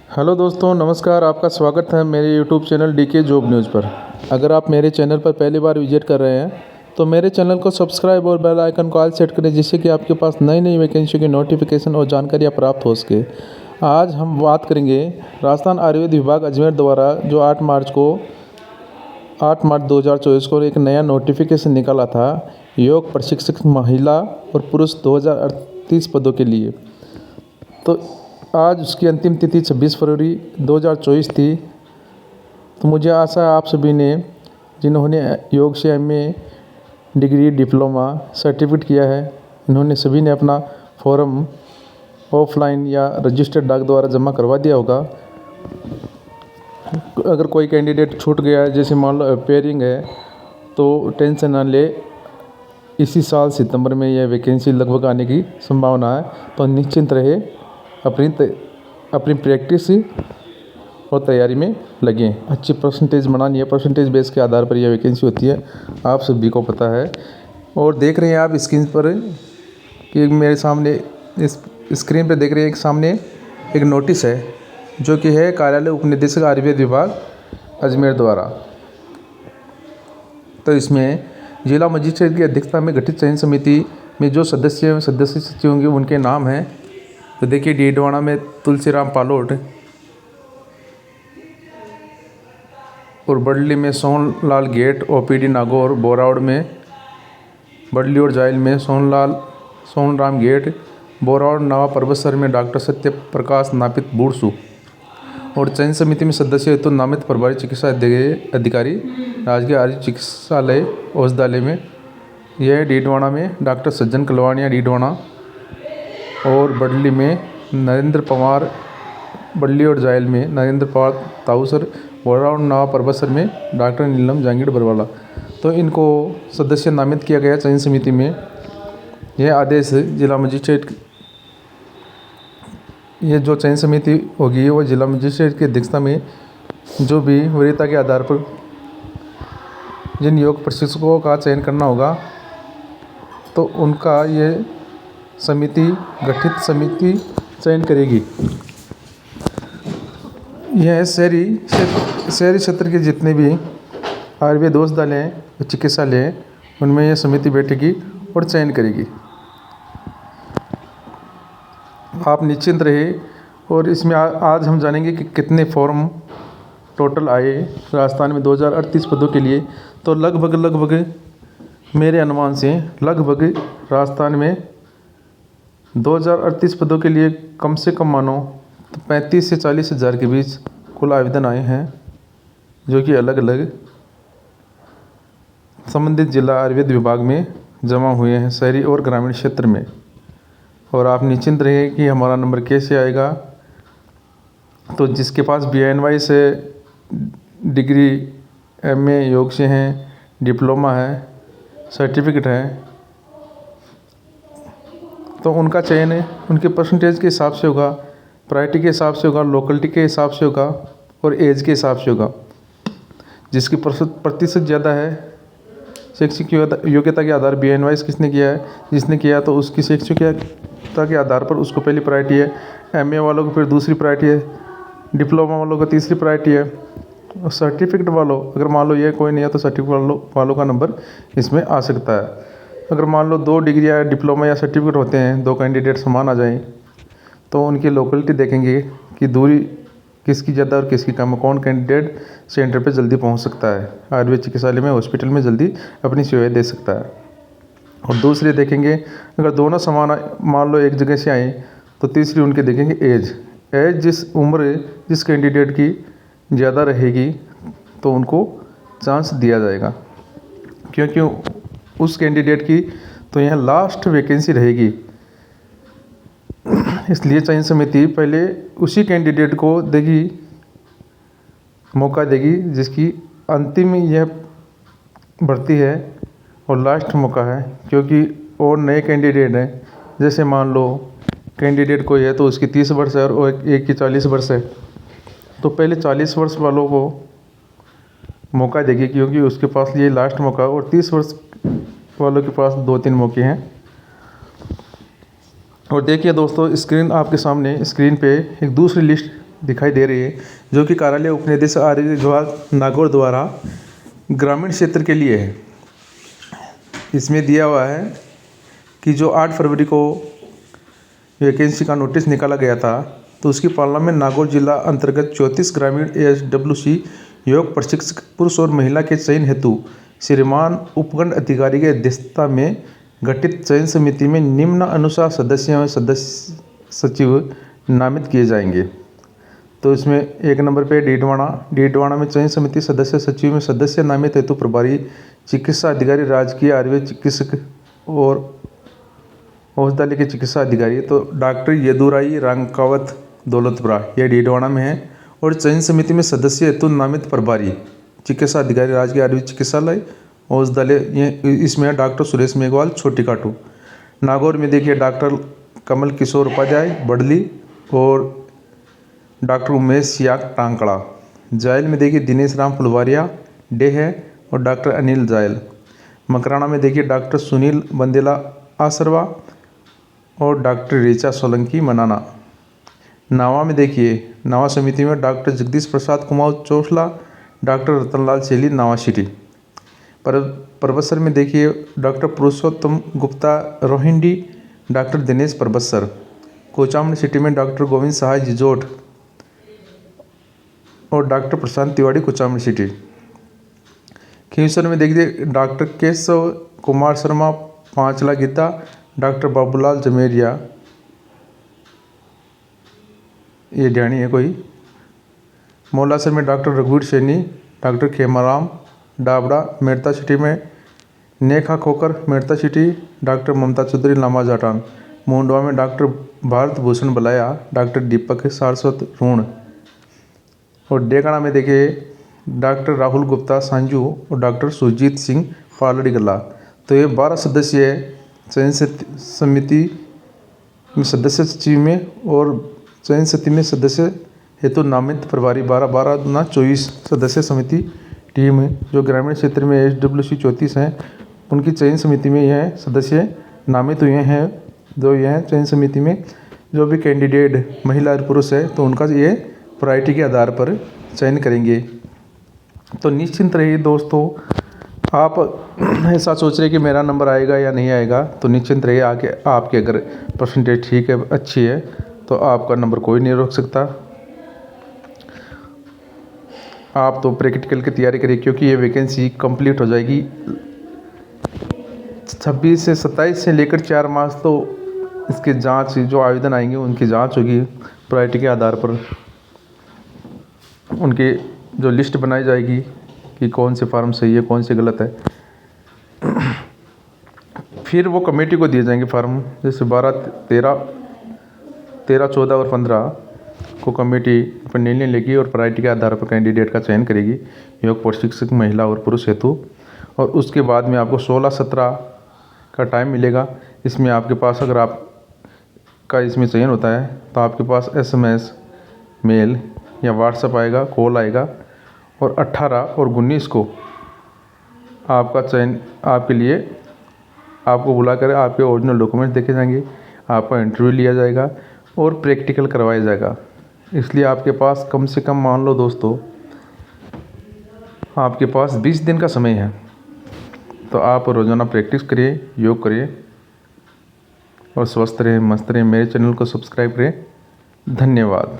Hello दोस्तों, नमस्कार। आपका स्वागत है मेरे YouTube channel DK job news पर। अगर आप मेरे चैनल पर पहली बार विजिट कर रहे हैं तो मेरे चैनल को सब्सक्राइब और बेल आइकन को ऑल सेट करें, जिससे कि आपके पास नई नई वैकेंसी की नोटिफिकेशन और जानकारियाँ प्राप्त हो सके। आज हम बात करेंगे राजस्थान आयुर्वेद विभाग अजमेर द्वारा जो 8 मार्च 2024 को एक नया नोटिफिकेशन निकाला था, योग प्रशिक्षक महिला और पुरुष 2038 पदों के लिए। तो आज उसकी अंतिम तिथि 26 फरवरी 2024 थी। तो मुझे आशा है आप सभी ने, जिन्होंने योग से एमए, डिग्री, डिप्लोमा, सर्टिफिकेट किया है, इन्होंने सभी ने अपना फॉर्म ऑफलाइन या रजिस्टर्ड डाक द्वारा जमा करवा दिया होगा। अगर कोई कैंडिडेट छूट गया है, जैसे मान लो अपेयरिंग है, तो टेंशन ना ले। इसी साल सितंबर में यह वैकेंसी लगभग आने की संभावना है। तो निश्चिंत रहे, अपनी प्रैक्टिस और तैयारी में लगें। अच्छी परसेंटेज बनानी है, परसेंटेज बेस के आधार पर यह वैकेंसी होती है, आप सभी को पता है। और देख रहे हैं आप स्क्रीन पर कि मेरे सामने इस स्क्रीन पर देख रहे हैं, एक सामने एक नोटिस है जो कि है कार्यालय उपनिदेशक आयुर्वेद विभाग अजमेर द्वारा। तो इसमें जिला मजिस्ट्रेट की अध्यक्षता में गठित चयन समिति में जो सदस्य सचिव होंगे उनके नाम हैं। तो देखिए, डीडवाना में तुलसीराम पालोट, और बडली में सोनलाल गेट, ओपीडी नागौर, बोरावड़ में बडली और जायल में सोनराम गेट, बोरावड़ नवा परबतसर में डॉक्टर सत्य प्रकाश नापित बूढ़सू। और चयन समिति में सदस्य हेतु नामित प्रभारी चिकित्सा अधिकारी राजकीय आर्य चिकित्सालय औषधालय में, यह डीडवाना में डॉक्टर सज्जन कलवानिया डीडवाना, और बडली में नरेंद्र पवार, बडली और जायल में नरेंद्र पवार ताऊसर, बोरावड़ नवा परबतसर में डॉक्टर नीलम जहांगीर बरवाला। तो इनको सदस्य नामित किया गया चयन समिति में। यह आदेश जिला मजिस्ट्रेट, ये जो चयन समिति होगी वो जिला मजिस्ट्रेट की अध्यक्षता में जो भी वरीयता के आधार पर जिन योग प्रशिक्षकों का चयन करना होगा, तो उनका ये गठित समिति चयन करेगी। यह शहरी क्षेत्र के जितने भी आयुर्वेद औषधालय और चिकित्सालय हैं, उनमें यह समिति बैठेगी और चयन करेगी। आप निश्चिंत रहे। और इसमें आज हम जानेंगे कि कितने फॉर्म टोटल आए राजस्थान में 2038 पदों के लिए। तो लगभग मेरे अनुमान से लगभग राजस्थान में 2038 पदों के लिए कम से कम मानो तो 35 से 40 हज़ार के बीच कुल आवेदन आए हैं, जो कि अलग अलग संबंधित जिला आयुर्वेद विभाग में जमा हुए हैं, शहरी और ग्रामीण क्षेत्र में। और आप निश्चिंत रहिए कि हमारा नंबर कैसे आएगा। तो जिसके पास BNY से डिग्री, MA योग से हैं, डिप्लोमा है, सर्टिफिकेट है, तो उनका चयन उनके परसेंटेज के हिसाब से होगा, प्रायोरिटी के हिसाब से होगा, लोकलिटी के हिसाब से होगा और एज के हिसाब से होगा। जिसकी प्रतिशत ज़्यादा है शैक्षिक योग्यता के आधार BNY किसने किया है, जिसने किया तो उसकी शैक्षिक योग्यता के आधार पर उसको पहली प्रायोरिटी है, MA वालों को फिर दूसरी प्रायोरिटी है, डिप्लोमा वालों को तीसरी प्रायोरिटी है, और सर्टिफिकेट वालों, अगर मान लो ये कोई नहीं है तो सर्टिफिकेट वालों का नंबर इसमें आ सकता है। अगर मान लो 2 डिग्री या डिप्लोमा या सर्टिफिकेट होते हैं, 2 कैंडिडेट समान आ जाएं, तो उनकी लोकेलिटी देखेंगे कि दूरी किसकी ज़्यादा और किसकी कम है, कौन कैंडिडेट सेंटर पे जल्दी पहुंच सकता है, आयुर्वेद चिकित्सालय में, हॉस्पिटल में जल्दी अपनी सेवाएं दे सकता है। और दूसरे देखेंगे, अगर दोनों समान मान लो एक जगह से आए, तो तीसरी उनके देखेंगे एज। जिस उम्र जिस कैंडिडेट की ज़्यादा रहेगी तो उनको चांस दिया जाएगा, क्योंकि उस कैंडिडेट की तो यहाँ लास्ट वैकेंसी रहेगी। इसलिए चयन समिति पहले उसी कैंडिडेट को मौका देगी जिसकी अंतिम यह भर्ती है और लास्ट मौका है। क्योंकि और नए कैंडिडेट हैं, जैसे मान लो कैंडिडेट कोई है तो उसकी 30 वर्ष है और एक की 40 वर्ष है, तो पहले 40 वर्ष वालों को मौका देगी, क्योंकि उसके पास ये लास्ट मौका, और 30 वर्ष वालों के पास 2-3 मौके हैं। और देखिए दोस्तों, आपके सामने स्क्रीन पे एक दूसरी लिस्ट दिखाई दे रही है, जो कि कार्यालय उपनिदेशक आरोग्य विभाग नागौर द्वारा ग्रामीण क्षेत्र के लिए है। इसमें दिया हुआ है कि जो 8 फरवरी को वैकेंसी का नोटिस निकाला गया था, तो उसकी पालना में नागौर जिला अंतर्गत 34 ग्रामीण ASWC योग प्रशिक्षक पुरुष और महिला के चयन हेतु श्रीमान उपखंड अधिकारी की अध्यक्षता में गठित चयन समिति में निम्न अनुसार सदस्य एवं सदस्य सचिव नामित किए जाएंगे। तो इसमें 1 नंबर पे डीडवाना में चयन समिति सदस्य सचिव में सदस्य नामित हेतु प्रभारी चिकित्सा अधिकारी, राजकीय आयुर्वेद चिकित्सक और औषधालय के चिकित्सा अधिकारी, तो डॉक्टर यदुराई रांकावत दौलतपुरा, यह डीडवाना में है। और चयन समिति में सदस्य हेतु नामित प्रभारी चिकित्सा अधिकारी, राजकीय आयुर्वेद चिकित्सालय औषधालय, ये इसमें डॉक्टर सुरेश मेघवाल, छोटी काटू। नागौर में देखिए डॉक्टर कमल किशोर उपाध्याय, बडली, और डॉक्टर उमेश सियाक, टांकड़ा। जायल में देखिए दिनेश राम फुलवारिया, डेह, और डॉक्टर अनिल जायल। मकराना में देखिए डॉक्टर सुनील बंदेला, आसरवा, और डॉक्टर ऋचा सोलंकी, मनाना। नावा में देखिए नावा समिति में डॉक्टर जगदीश प्रसाद कुमार, चौसला, डॉक्टर रतनलाल चेली, नावा सिटी। परबसर में देखिए डॉक्टर पुरुषोत्तम गुप्ता, रोहिंडी, डॉक्टर दिनेश परबसर। कोचामन सिटी में डॉक्टर गोविंद सहाय, जिजोट, और डॉक्टर प्रशांत तिवारी, कोचामन सिटी। खींवसर में देखिए डॉक्टर केशव कुमार शर्मा, पांचला गीता, डॉक्टर बाबूलाल जमेरिया, ये ध्यानी है कोई। मौलासर में डॉक्टर रघुवीर सैनी, डॉक्टर खेमाराम डाबड़ा, मेड़ता सिटी में नेखा खोकर, मेड़ता सिटी, डॉक्टर ममता चौधरी, लामा जाटान। मुंडवा में डॉक्टर भारत भूषण बलाया, डॉक्टर दीपक सारस्वत, रून। और डेगाना में देखिए डॉक्टर राहुल गुप्ता, सांजू, और डॉक्टर सुरजीत सिंह, पालड़ी गला। तो ये 12 सदस्य चयन समिति में सदस्य सचिव में और चयन समिति में सदस्य हेतु नामित प्रभारी 12 गुना 24 सदस्य समिति टीम है। जो ग्रामीण क्षेत्र में ASWC 34 हैं, उनकी चयन समिति में यह सदस्य नामित हुए हैं। जो यह चयन समिति में जो भी कैंडिडेट महिला और पुरुष है, तो उनका ये प्रायोरिटी के आधार पर चयन करेंगे। तो निश्चिंत रहिए दोस्तों, आप ऐसा सोच रहे कि मेरा नंबर आएगा या नहीं आएगा, तो निश्चिंत रहिए। आगे आपके अगर परसेंटेज ठीक है, अच्छी है, तो आपका नंबर कोई नहीं रोक सकता। आप तो प्रैक्टिकल की तैयारी करिए, क्योंकि ये वैकेंसी कंप्लीट हो जाएगी 26 से 27 से लेकर 4 मार्च। तो इसके जांच, जो आवेदन आएंगे उनकी जांच होगी, प्रायोरिटी के आधार पर उनकी जो लिस्ट बनाई जाएगी कि कौन से फार्म सही है, कौन से गलत है। फिर वो कमेटी को दिए जाएंगे फार्म, जैसे 12, 13, 14 और 15 को कमेटी पर निर्णय लेगी और प्रायोरिटी के आधार पर कैंडिडेट का चयन करेगी, योग प्रशिक्षक महिला और पुरुष हेतु। और उसके बाद में आपको 16-17 का टाइम मिलेगा। इसमें आपके पास, अगर आप का इसमें चयन होता है, तो आपके पास SMS, मेल या व्हाट्सएप आएगा, कॉल आएगा। और 18 और 19 को आपका चयन आपके लिए, आपको बुलाकर आपके ओरिजिनल डॉक्यूमेंट देखे जाएंगे, आपका इंटरव्यू लिया जाएगा और प्रैक्टिकल करवाया जाएगा। इसलिए आपके पास कम से कम मान लो दोस्तों, आपके पास 20 दिन का समय है। तो आप रोज़ाना प्रैक्टिस करिए, योग करिए और स्वस्थ रहें, मस्त रहें। मेरे चैनल को सब्सक्राइब करें। धन्यवाद।